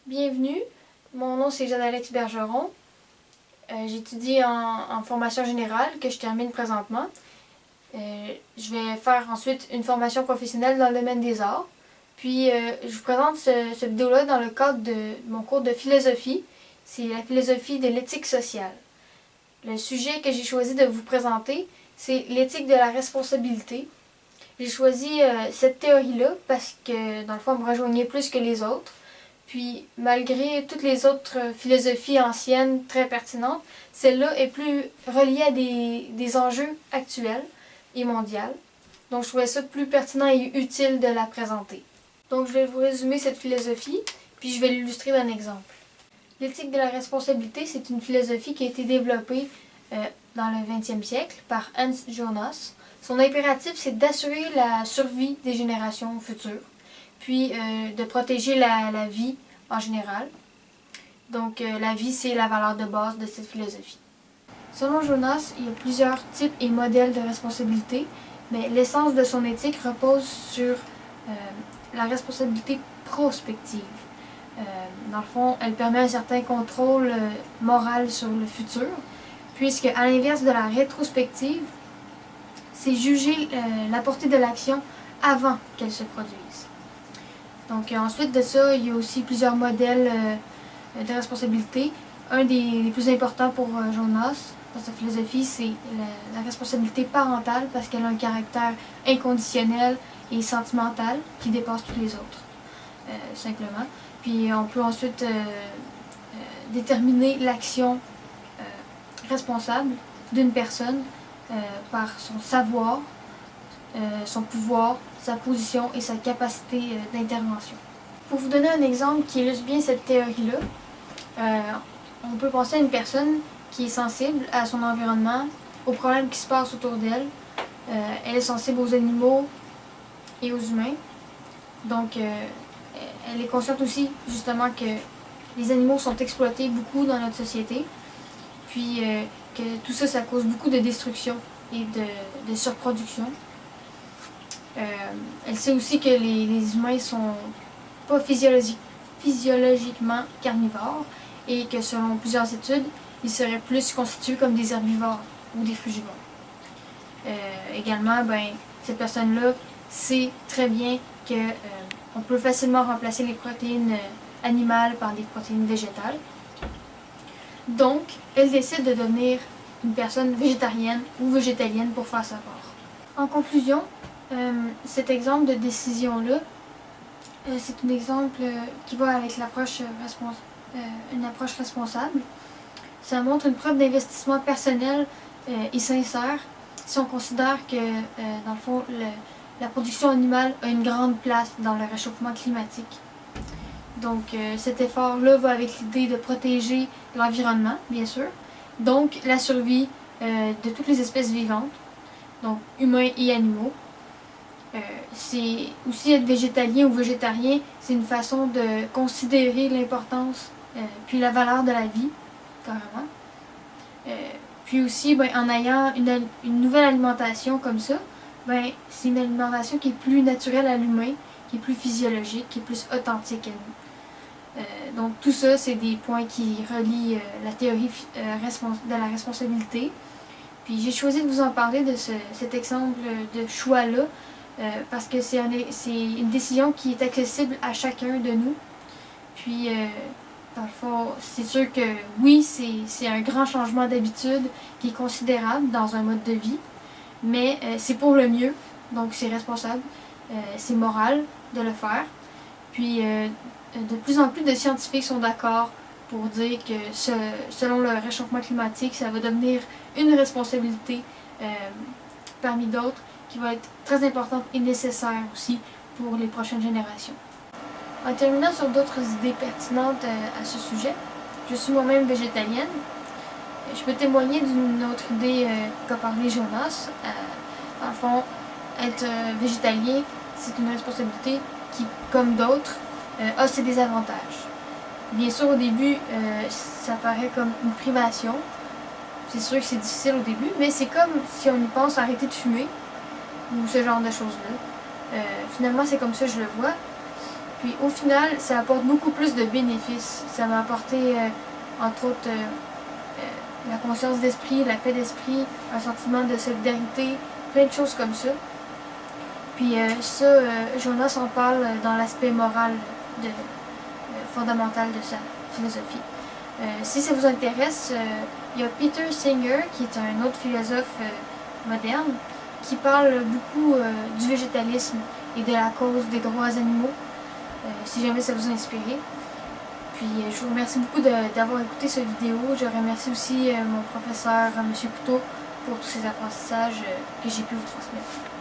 Bienvenue, mon nom c'est Jeanne-Alex Bergeron. J'étudie en formation générale que je termine présentement. Je vais faire ensuite une formation professionnelle dans le domaine des arts. Puis je vous présente cette vidéo-là dans le cadre de mon cours de philosophie. C'est la philosophie de l'éthique sociale. Le sujet que j'ai choisi de vous présenter, c'est l'éthique de la responsabilité. J'ai choisi cette théorie-là parce que, dans le fond, elle me rejoignait plus que les autres. Puis, malgré toutes les autres philosophies anciennes très pertinentes, celle-là est plus reliée à des enjeux actuels et mondiaux. Donc, je trouvais ça plus pertinent et utile de la présenter. Donc, je vais vous résumer cette philosophie, puis je vais l'illustrer d'un exemple. L'éthique de la responsabilité, c'est une philosophie qui a été développée dans le 20e siècle par Hans Jonas. Son impératif, c'est d'assurer la survie des générations futures, puis de protéger la vie en général. Donc la vie, c'est la valeur de base de cette philosophie. Selon Jonas, il y a plusieurs types et modèles de responsabilité, mais l'essence de son éthique repose sur la responsabilité prospective. Dans le fond, elle permet un certain contrôle moral sur le futur, puisque à l'inverse de la rétrospective, c'est juger la portée de l'action avant qu'elle se produise. Donc ensuite de ça, il y a aussi plusieurs modèles de responsabilité. Un des plus importants pour Jonas dans sa philosophie, c'est la responsabilité parentale parce qu'elle a un caractère inconditionnel et sentimental qui dépasse tous les autres, simplement. Puis on peut ensuite déterminer l'action responsable d'une personne par son savoir, son pouvoir, sa position et sa capacité d'intervention. Pour vous donner un exemple qui illustre bien cette théorie-là, on peut penser à une personne qui est sensible à son environnement, aux problèmes qui se passent autour d'elle. Elle est sensible aux animaux et aux humains. Donc, elle est consciente aussi, justement, que les animaux sont exploités beaucoup dans notre société. Puis, que tout ça, ça cause beaucoup de destruction et de surproduction. Elle sait aussi que les humains sont pas physiologiquement carnivores et que selon plusieurs études, ils seraient plus constitués comme des herbivores ou des frugivores. Également, cette personne-là sait très bien que on peut facilement remplacer les protéines animales par des protéines végétales. Donc, elle décide de devenir une personne végétarienne ou végétalienne pour faire sa part. En conclusion, cet exemple de décision-là, c'est un exemple qui va avec une approche responsable. Ça montre une preuve d'investissement personnel et sincère si on considère que, dans le fond, la production animale a une grande place dans le réchauffement climatique. Donc cet effort-là va avec l'idée de protéger l'environnement, bien sûr. Donc la survie de toutes les espèces vivantes, donc humains et animaux. C'est aussi être végétalien ou végétarien, c'est une façon de considérer l'importance puis la valeur de la vie, carrément. Puis aussi, en ayant une nouvelle alimentation comme ça, c'est une alimentation qui est plus naturelle à l'humain, qui est plus physiologique, qui est plus authentique à nous. Donc tout ça, c'est des points qui relient la théorie de la responsabilité. Puis j'ai choisi de vous en parler de cet exemple de choix-là, parce que c'est une décision qui est accessible à chacun de nous. Puis, dans le fond, c'est sûr que oui, c'est un grand changement d'habitude qui est considérable dans un mode de vie, mais c'est pour le mieux, donc c'est responsable, c'est moral de le faire. Puis, de plus en plus de scientifiques sont d'accord pour dire que selon le réchauffement climatique, ça va devenir une responsabilité parmi d'autres qui va être très importante et nécessaire aussi pour les prochaines générations. En terminant sur d'autres idées pertinentes à ce sujet, je suis moi-même végétalienne. Je peux témoigner d'une autre idée qu'a parlé Jonas. Dans le fond, être végétalien, c'est une responsabilité qui, comme d'autres, a ses désavantages. Bien sûr, au début, ça paraît comme une privation. C'est sûr que c'est difficile au début, mais c'est comme si on y pense arrêter de fumer ou ce genre de choses-là. Finalement, c'est comme ça que je le vois. Puis au final, ça apporte beaucoup plus de bénéfices. Ça m'a apporté, entre autres, la conscience d'esprit, la paix d'esprit, un sentiment de solidarité, plein de choses comme ça. Puis Jonas en parle dans l'aspect moral fondamental de sa philosophie. Si ça vous intéresse, il y a Peter Singer, qui est un autre philosophe moderne, qui parle beaucoup du végétalisme et de la cause des droits animaux, si jamais ça vous a inspiré. Puis je vous remercie beaucoup d'avoir écouté cette vidéo. Je remercie aussi mon professeur, M. Couteau, pour tous ces apprentissages que j'ai pu vous transmettre.